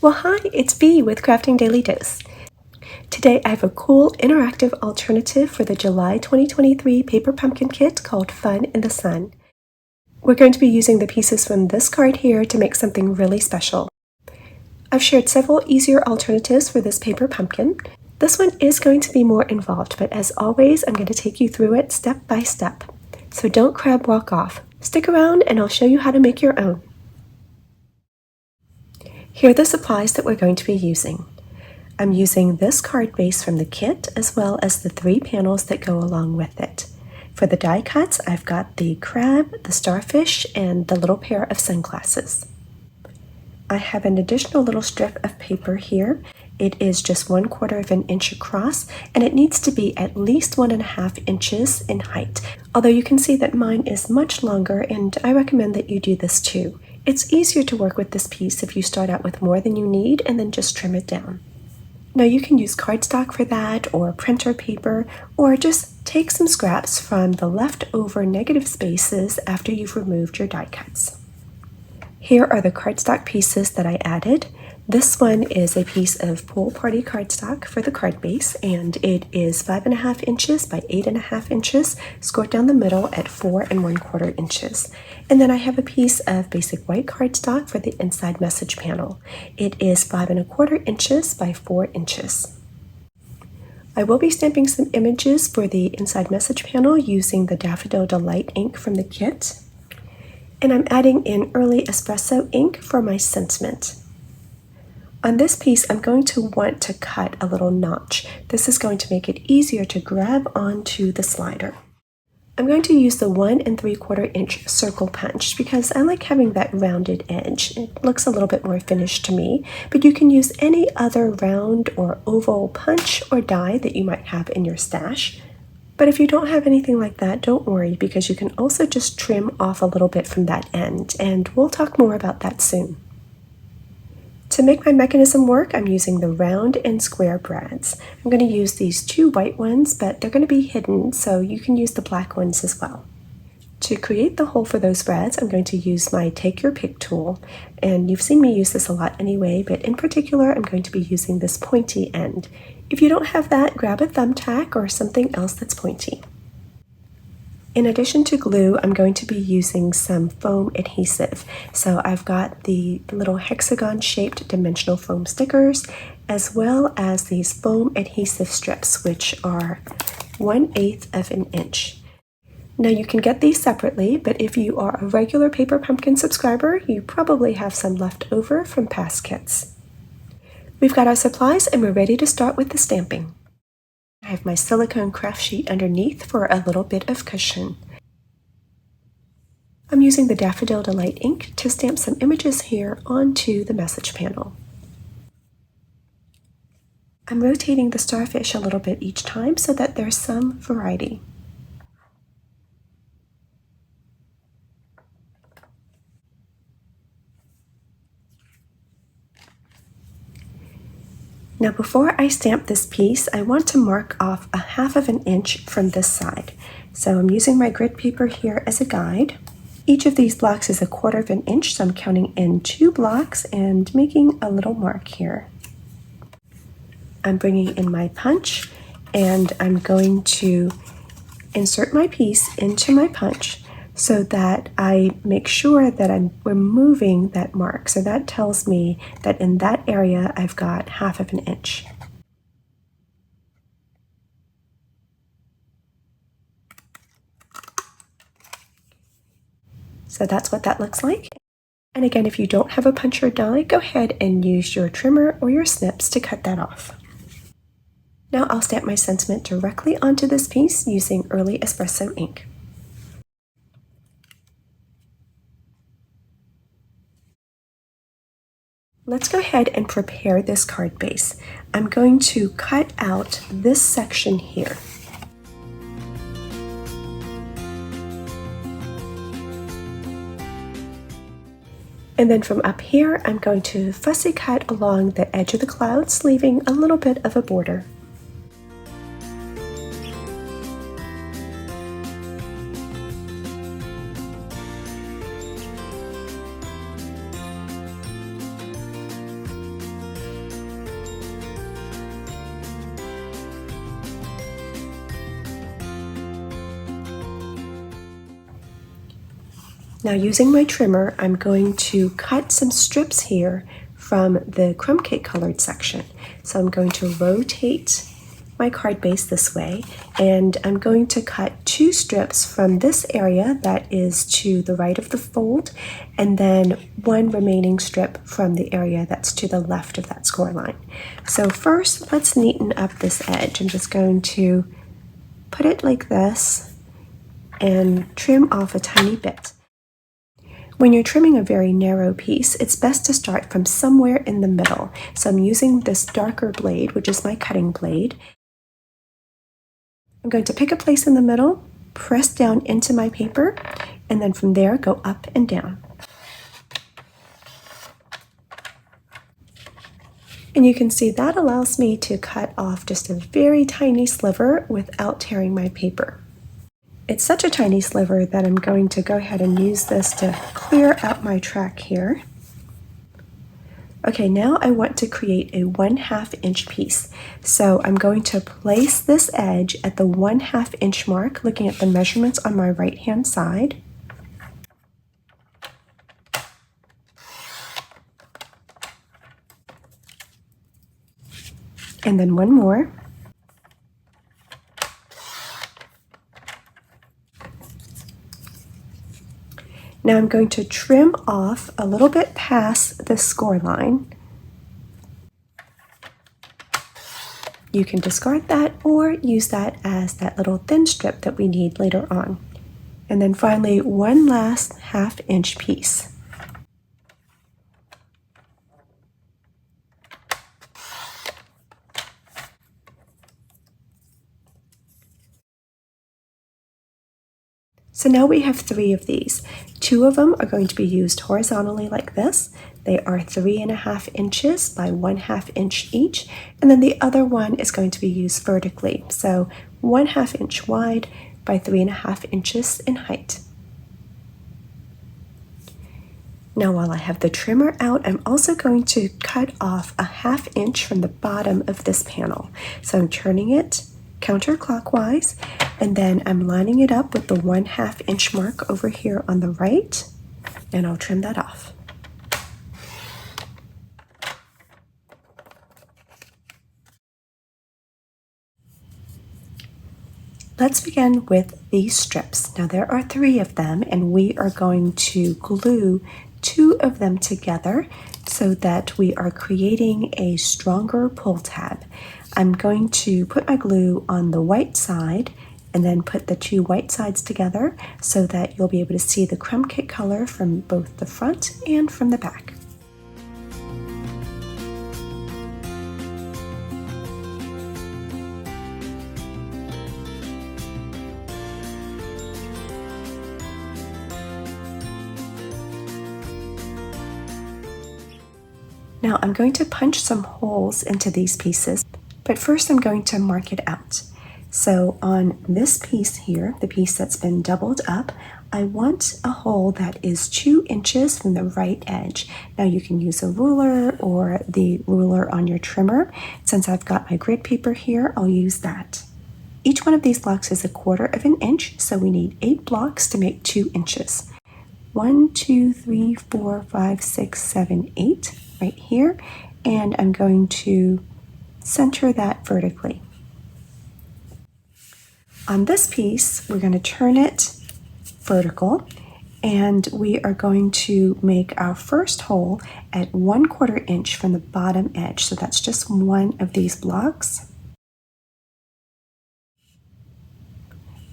Well, hi, it's Bee with Crafting Daily Dose. Today I have a cool interactive alternative for the July 2023 paper pumpkin kit called Fun in the Sun. We're going to be using the pieces from this card here to make something really special. I've shared several easier alternatives for this paper pumpkin. This one is going to be more involved, but as always, I'm going to take you through it step by step. So don't crab walk off. Stick around and I'll show you how to make your own. Here are the supplies that we're going to be using. I'm using this card base from the kit as well as the 3 panels that go along with it. For the die cuts, I've got the crab, the starfish, and the little pair of sunglasses. I have an additional little strip of paper here. It is just 1/4 of an inch across, and it needs to be at least 1.5 inches in height. Although you can see that mine is much longer, and I recommend that you do this too. It's easier to work with this piece if you start out with more than you need and then just trim it down. Now you can use cardstock for that, or printer paper, or just take some scraps from the leftover negative spaces after you've removed your die cuts. Here are the cardstock pieces that I added. This one is a piece of pool party cardstock for the card base, and it is 5.5 inches by 8.5 inches, scored down the middle at 4 1/4 inches. And then I have a piece of basic white cardstock for the inside message panel. It is 5 1/4 inches by 4 inches. I will be stamping some images for the inside message panel using the Daffodil Delight ink from the kit. And I'm adding in early espresso ink for my sentiment. On this piece, I'm going to want to cut a little notch. This is going to make it easier to grab onto the slider. I'm going to use the 1 3/4 inch circle punch because I like having that rounded edge. It looks a little bit more finished to me, but you can use any other round or oval punch or die that you might have in your stash. But if you don't have anything like that, don't worry, because you can also just trim off a little bit from that end, and we'll talk more about that soon. To make my mechanism work, I'm using the round and square brads. I'm going to use these 2 white ones, but they're going to be hidden, so you can use the black ones as well. To create the hole for those brads, I'm going to use my Take Your Pick tool, and you've seen me use this a lot anyway, but in particular, I'm going to be using this pointy end. If you don't have that, grab a thumbtack or something else that's pointy. In addition to glue, I'm going to be using some foam adhesive. So I've got the little hexagon-shaped dimensional foam stickers, as well as these foam adhesive strips, which are 1/8 of an inch. Now you can get these separately, but if you are a regular Paper Pumpkin subscriber, you probably have some left over from past kits. We've got our supplies and we're ready to start with the stamping. I have my silicone craft sheet underneath for a little bit of cushion. I'm using the Daffodil Delight ink to stamp some images here onto the message panel. I'm rotating the starfish a little bit each time so that there's some variety. Now before I stamp this piece, I want to mark off 1/2 of an inch from this side. So I'm using my grid paper here as a guide. Each of these blocks is 1/4 of an inch, so I'm counting in 2 blocks and making a little mark here. I'm bringing in my punch and I'm going to insert my piece into my punch so that I make sure that I'm removing that mark. So that tells me that in that area I've got 1/2 of an inch. So that's what that looks like. And again, if you don't have a punch or die, go ahead and use your trimmer or your snips to cut that off. Now I'll stamp my sentiment directly onto this piece using early espresso ink. Let's go ahead and prepare this card base. I'm going to cut out this section here. And then from up here, I'm going to fussy cut along the edge of the clouds, leaving a little bit of a border. Now using my trimmer, I'm going to cut some strips here from the crumb cake colored section. So I'm going to rotate my card base this way, and I'm going to cut 2 strips from this area that is to the right of the fold, and then 1 remaining strip from the area that's to the left of that score line. So first, let's neaten up this edge. I'm just going to put it like this and trim off a tiny bit. When you're trimming a very narrow piece, it's best to start from somewhere in the middle. So I'm using this darker blade, which is my cutting blade. I'm going to pick a place in the middle, press down into my paper, and then from there go up and down. And you can see that allows me to cut off just a very tiny sliver without tearing my paper. It's such a tiny sliver that I'm going to go ahead and use this to clear out my track here. Okay, now I want to create a 1/2 inch piece. So I'm going to place this edge at the 1/2 inch mark, looking at the measurements on my right hand side. And then 1 more. Now I'm going to trim off a little bit past the score line. You can discard that or use that as that little thin strip that we need later on. And then finally, 1 last 1/2 inch piece. So now we have 3 of these. 2 of them are going to be used horizontally like this. They are 3.5 inches by 1/2 inch each, and then the other one is going to be used vertically. So 1/2 inch wide by 3.5 inches in height. Now while I have the trimmer out, I'm also going to cut off a 1/2 inch from the bottom of this panel. So I'm turning it counterclockwise, and then I'm lining it up with the 1/2 inch mark over here on the right, and I'll trim that off. Let's begin with these strips. Now there are 3 of them, and we are going to glue 2 of them together so that we are creating a stronger pull tab. I'm going to put my glue on the white side and then put the 2 white sides together so that you'll be able to see the crumb cake color from both the front and from the back. Now I'm going to punch some holes into these pieces, but first I'm going to mark it out. So on this piece here, the piece that's been doubled up, I want a hole that is 2 inches from the right edge. Now you can use a ruler or the ruler on your trimmer. Since I've got my grid paper here, I'll use that. Each one of these blocks is 1/4 inch, so we need 8 blocks to make 2 inches. 1, 2, 3, 4, 5, 6, 7, 8 right here, and I'm going to center that vertically. On this piece, we're going to turn it vertical, and we are going to make our first hole at 1/4 inch from the bottom edge. So that's just one of these blocks.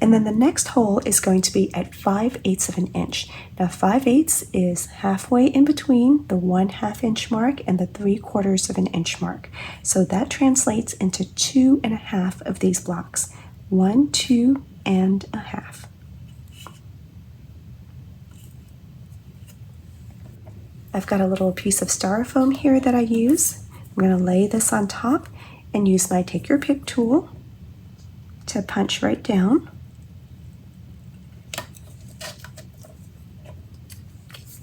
And then the next hole is going to be at 5/8 inch. Now 5/8 is halfway in between the 1/2 inch mark and the 3/4 inch mark. So that translates into 2.5 of these blocks. 1, 2.5. I've got a little piece of styrofoam here that I use. I'm going to lay this on top and use my take your pick tool to punch right down.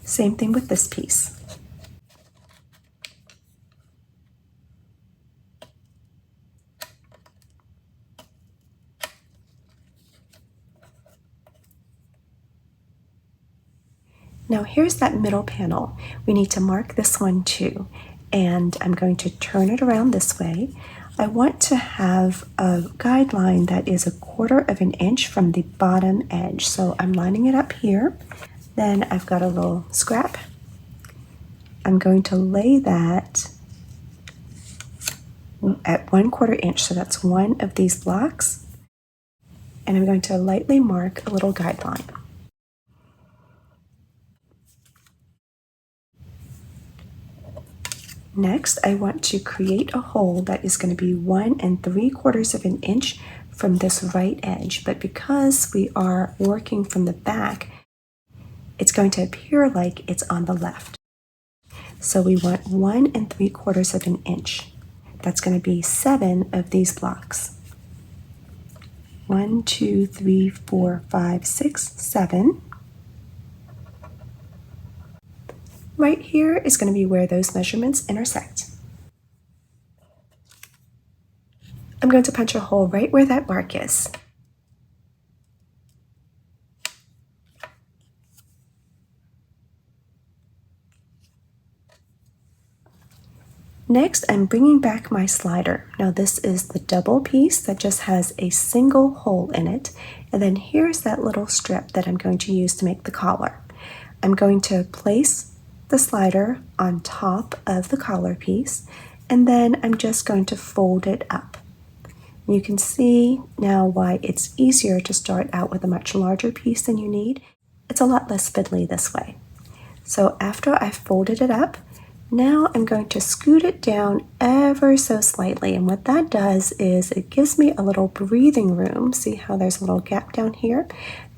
Same thing with this piece. Now here's that middle panel. We need to mark this one too, and I'm going to turn it around this way. I want to have a guideline that is 1/4 of an inch from the bottom edge. So I'm lining it up here. Then I've got a little scrap. I'm going to lay that at 1/4 inch, so that's one of these blocks. And I'm going to lightly mark a little guideline. Next, I want to create a hole that is going to be 1 3/4 of an inch from this right edge, but because we are working from the back, it's going to appear like it's on the left. So we want 1 3/4 of an inch. That's going to be 7 of these blocks. 1, 2, 3, 4, 5, 6, 7. Right here is going to be where those measurements intersect. I'm going to punch a hole right where that mark is. Next, I'm bringing back my slider. Now this is the double piece that just has a single hole in it. And then here's that little strip that I'm going to use to make the collar. I'm going to place the slider on top of the collar piece, and then I'm just going to fold it up. You can see now why it's easier to start out with a much larger piece than you need. It's a lot less fiddly this way. So after I've folded it up, now I'm going to scoot it down ever so slightly, and what that does is it gives me a little breathing room. See how there's a little gap down here?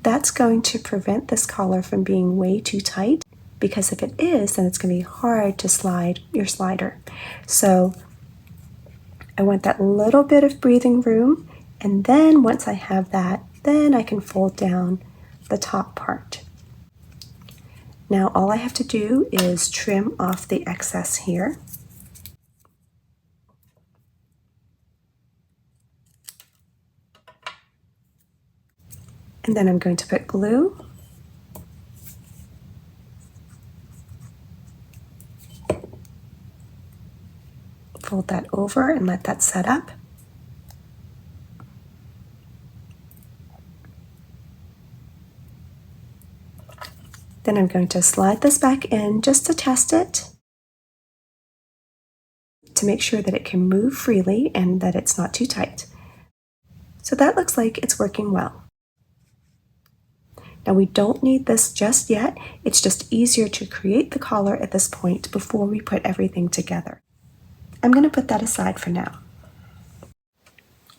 That's going to prevent this collar from being way too tight, because if it is, then it's going to be hard to slide your slider. So I want that little bit of breathing room, and then once I have that, then I can fold down the top part. Now all I have to do is trim off the excess here. And then I'm going to put glue. Fold that over and let that set up. Then I'm going to slide this back in just to test it, to make sure that it can move freely and that it's not too tight. So that looks like it's working well. Now we don't need this just yet. It's just easier to create the collar at this point before we put everything together. I'm going to put that aside for now.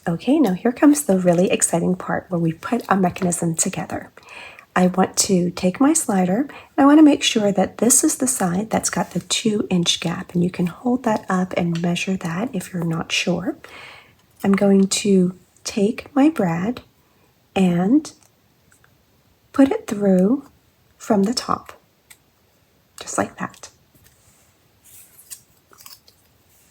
Okay, now here comes the really exciting part where we put our mechanism together. I want to take my slider, and I want to make sure that this is the side that's got the 2-inch gap, and you can hold that up and measure that if you're not sure. I'm going to take my brad and put it through from the top, just like that.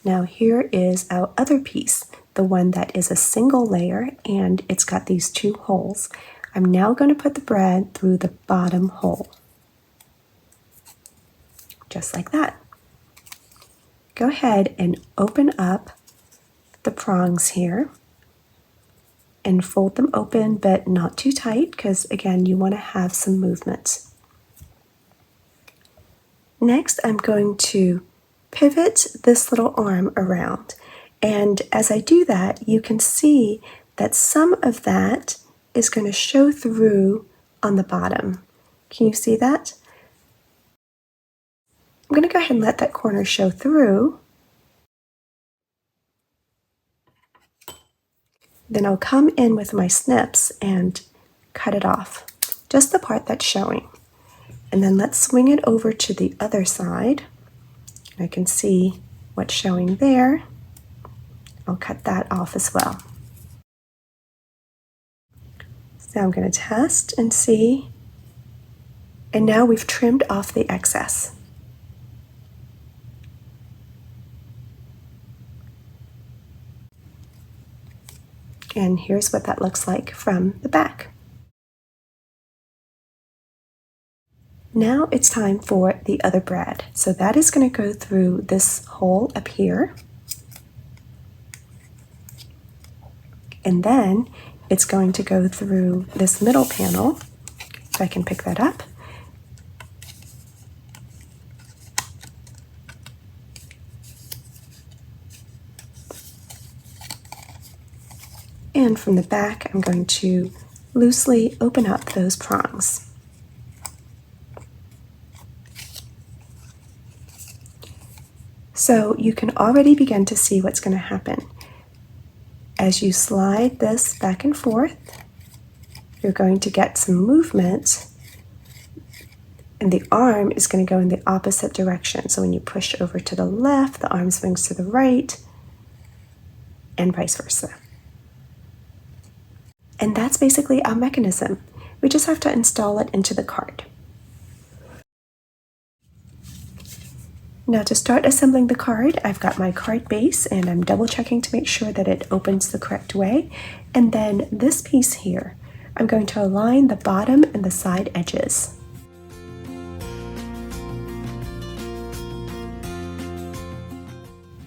Now here is our other piece, the one that is a single layer, and it's got these 2 holes. I'm now going to put the brad through the bottom hole, just like that. Go ahead and open up the prongs here and fold them open, but not too tight, because again, you want to have some movement. Next, I'm going to pivot this little arm around, and as I do that, you can see that some of that is going to show through on the bottom. Can you see that? I'm going to go ahead and let that corner show through. Then I'll come in with my snips and cut it off, just the part that's showing. And then let's swing it over to the other side. I can see what's showing there. I'll cut that off as well. So I'm going to test and see. And now we've trimmed off the excess. And here's what that looks like from the back. Now it's time for the other brad. So that is going to go through this hole up here. And then it's going to go through this middle panel. If I can pick that up. And from the back, I'm going to loosely open up those prongs. So you can already begin to see what's going to happen. As you slide this back and forth, you're going to get some movement, and the arm is going to go in the opposite direction. So when you push over to the left, the arm swings to the right, and vice versa. And that's basically our mechanism. We just have to install it into the card. Now to start assembling the card, I've got my card base and I'm double checking to make sure that it opens the correct way. And then this piece here, I'm going to align the bottom and the side edges.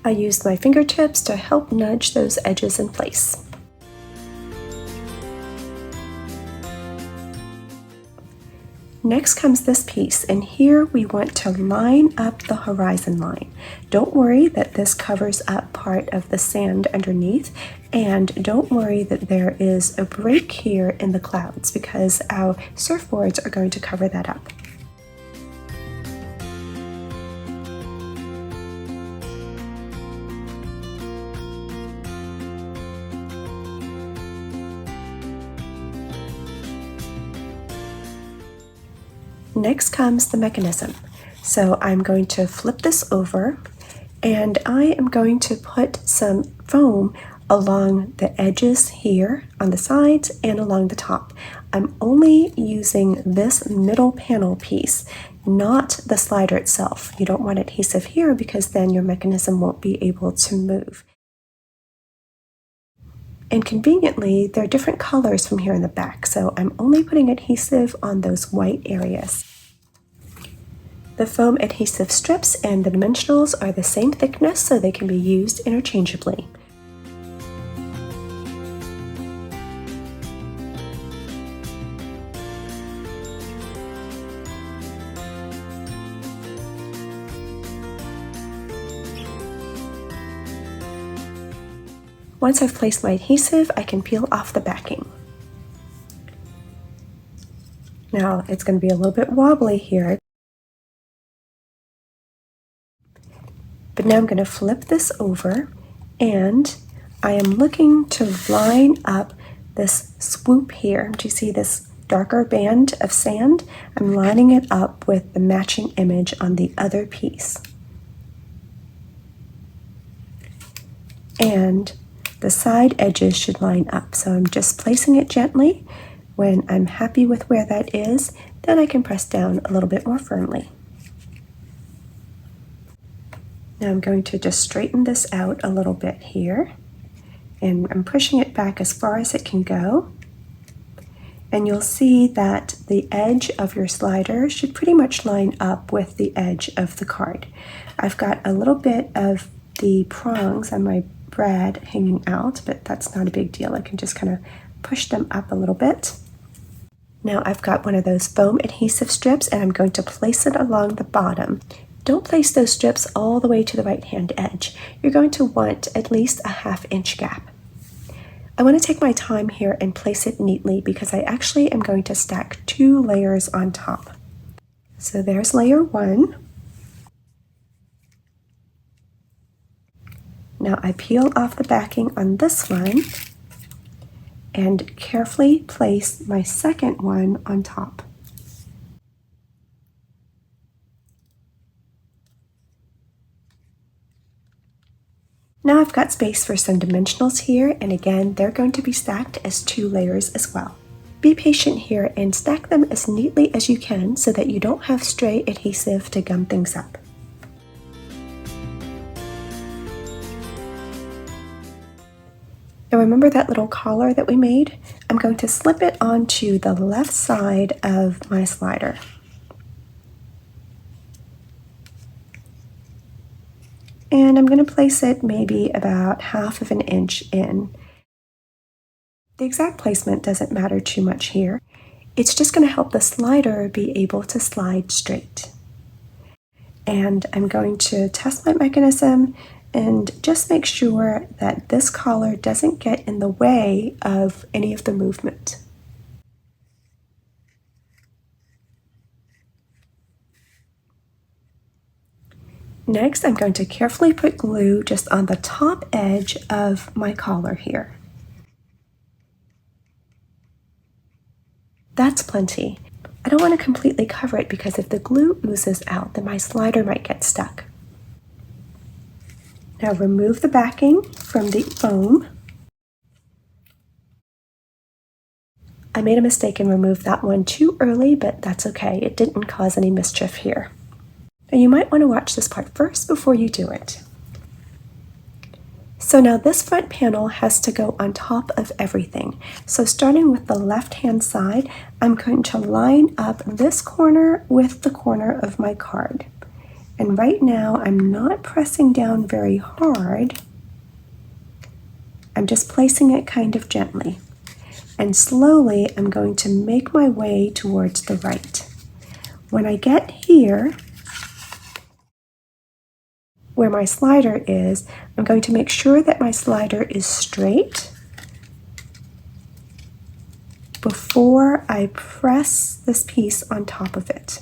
I used my fingertips to help nudge those edges in place. Next comes this piece, and here we want to line up the horizon line. Don't worry that this covers up part of the sand underneath, and don't worry that there is a break here in the clouds because our surfboards are going to cover that up. Next comes the mechanism. So I'm going to flip this over and I am going to put some foam along the edges here on the sides and along the top. I'm only using this middle panel piece, not the slider itself. You don't want adhesive here because then your mechanism won't be able to move. And conveniently, there are different colors from here in the back, so I'm only putting adhesive on those white areas. The foam adhesive strips and the dimensionals are the same thickness, so they can be used interchangeably. Once I've placed my adhesive, I can peel off the backing. Now it's going to be a little bit wobbly here, but now I'm going to flip this over and I am looking to line up this swoop here. Do you see this darker band of sand? I'm lining it up with the matching image on the other piece. And the side edges should line up, so I'm just placing it gently. When I'm happy with where that is, then I can press down a little bit more firmly. Now I'm going to just straighten this out a little bit here, and I'm pushing it back as far as it can go. And you'll see that the edge of your slider should pretty much line up with the edge of the card. I've got a little bit of the prongs on my brad hanging out, but that's not a big deal. I can just kind of push them up a little bit. Now I've got one of those foam adhesive strips and I'm going to place it along the bottom. Don't place those strips all the way to the right hand edge. You're going to want at least a ½ inch gap. I want to take my time here and place it neatly because I actually am going to stack 2 layers on top. So there's layer 1. Now I peel off the backing on this one and carefully place my second one on top. Now I've got space for some dimensionals here, and again, they're going to be stacked as 2 layers as well. Be patient here and stack them as neatly as you can so that you don't have stray adhesive to gum things up. Now remember that little collar that we made? I'm going to slip it onto the left side of my slider. and I'm going to place it maybe about 1/2 of an inch in. The exact placement doesn't matter too much here. It's just going to help the slider be able to slide straight. And I'm going to test my mechanism and just make sure that this collar doesn't get in the way of any of the movement. Next, I'm going to carefully put glue just on the top edge of my collar here. That's plenty. I don't want to completely cover it because if the glue oozes out, then my slider might get stuck. Now remove the backing from the foam. I made a mistake and removed that one too early, but that's okay. It didn't cause any mischief here. Now you might want to watch this part first before you do it. So now this front panel has to go on top of everything. So starting with the left-hand side, I'm going to line up this corner with the corner of my card. And right now I'm not pressing down very hard. I'm just placing it kind of gently. And slowly I'm going to make my way towards the right. When I get here, where my slider is, I'm going to make sure that my slider is straight before I press this piece on top of it.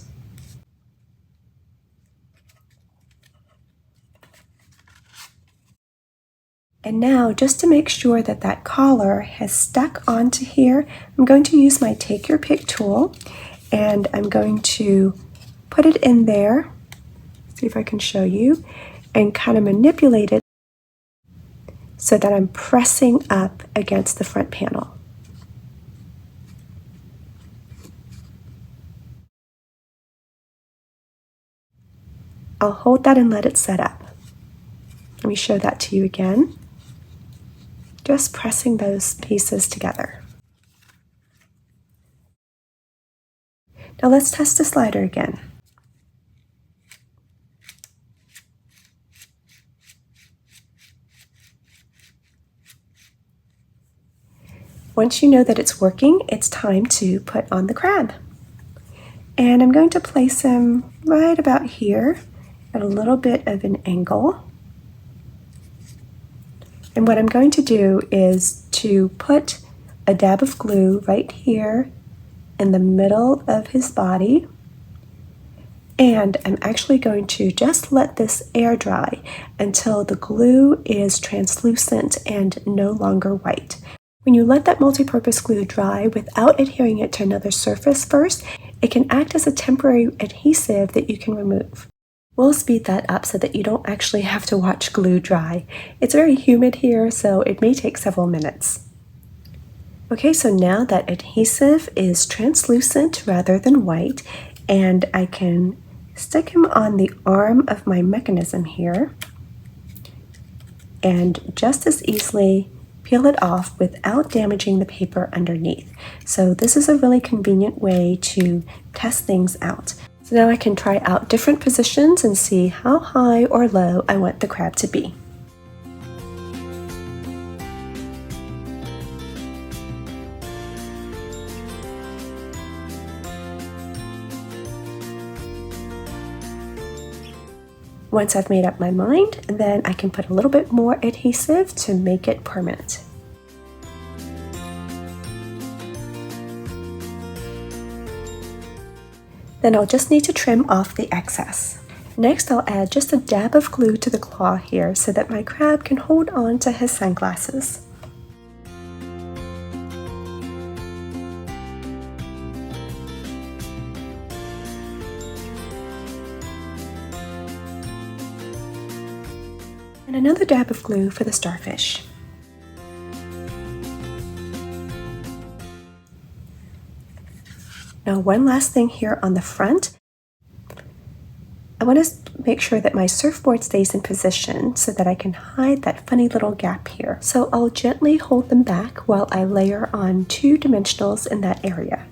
And now, just to make sure that that collar has stuck onto here, I'm going to use my Take Your Pick tool, and I'm going to put it in there, see if I can show you, and kind of manipulate it so that I'm pressing up against the front panel. I'll hold that and let it set up. Let me show that to you again. Just pressing those pieces together. Now let's test the slider again. Once you know that it's working, it's time to put on the crab. And I'm going to place him right about here at a little bit of an angle. And what I'm going to do is to put a dab of glue right here in the middle of his body. And I'm actually going to just let this air dry until the glue is translucent and no longer white. When you let that multi-purpose glue dry without adhering it to another surface first, it can act as a temporary adhesive that you can remove. We'll speed that up so that you don't actually have to watch glue dry. It's very humid here, so it may take several minutes. Okay, so now that adhesive is translucent rather than white, and I can stick him on the arm of my mechanism here, and just as easily peel it off without damaging the paper underneath. So this is a really convenient way to test things out. So now I can try out different positions and see how high or low I want the crab to be. Once I've made up my mind, then I can put a little bit more adhesive to make it permanent. Then I'll just need to trim off the excess. Next, I'll add just a dab of glue to the claw here so that my crab can hold on to his sunglasses. And another dab of glue for the starfish. Now one last thing here on the front. I want to make sure that my surfboard stays in position so that I can hide that funny little gap here. So I'll gently hold them back while I layer on 2 dimensionals in that area.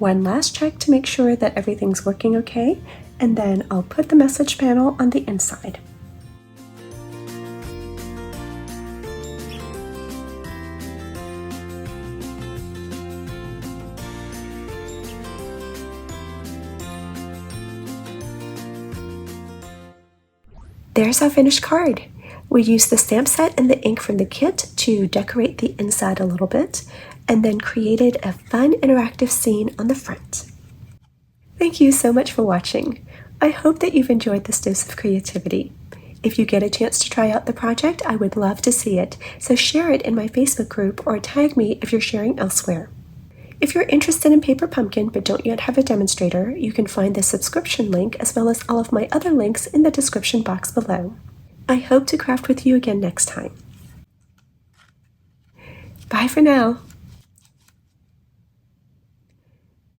one last check to make sure that everything's working okay, and then I'll put the message panel on the inside. There's our finished card. We used the stamp set and the ink from the kit to decorate the inside a little bit, and then created a fun interactive scene on the front. Thank you so much for watching. I hope that you've enjoyed this dose of creativity. If you get a chance to try out the project, I would love to see it, so share it in my Facebook group or tag me if you're sharing elsewhere. If you're interested in Paper Pumpkin but don't yet have a demonstrator, you can find the subscription link as well as all of my other links in the description box below. I hope to craft with you again next time. Bye for now.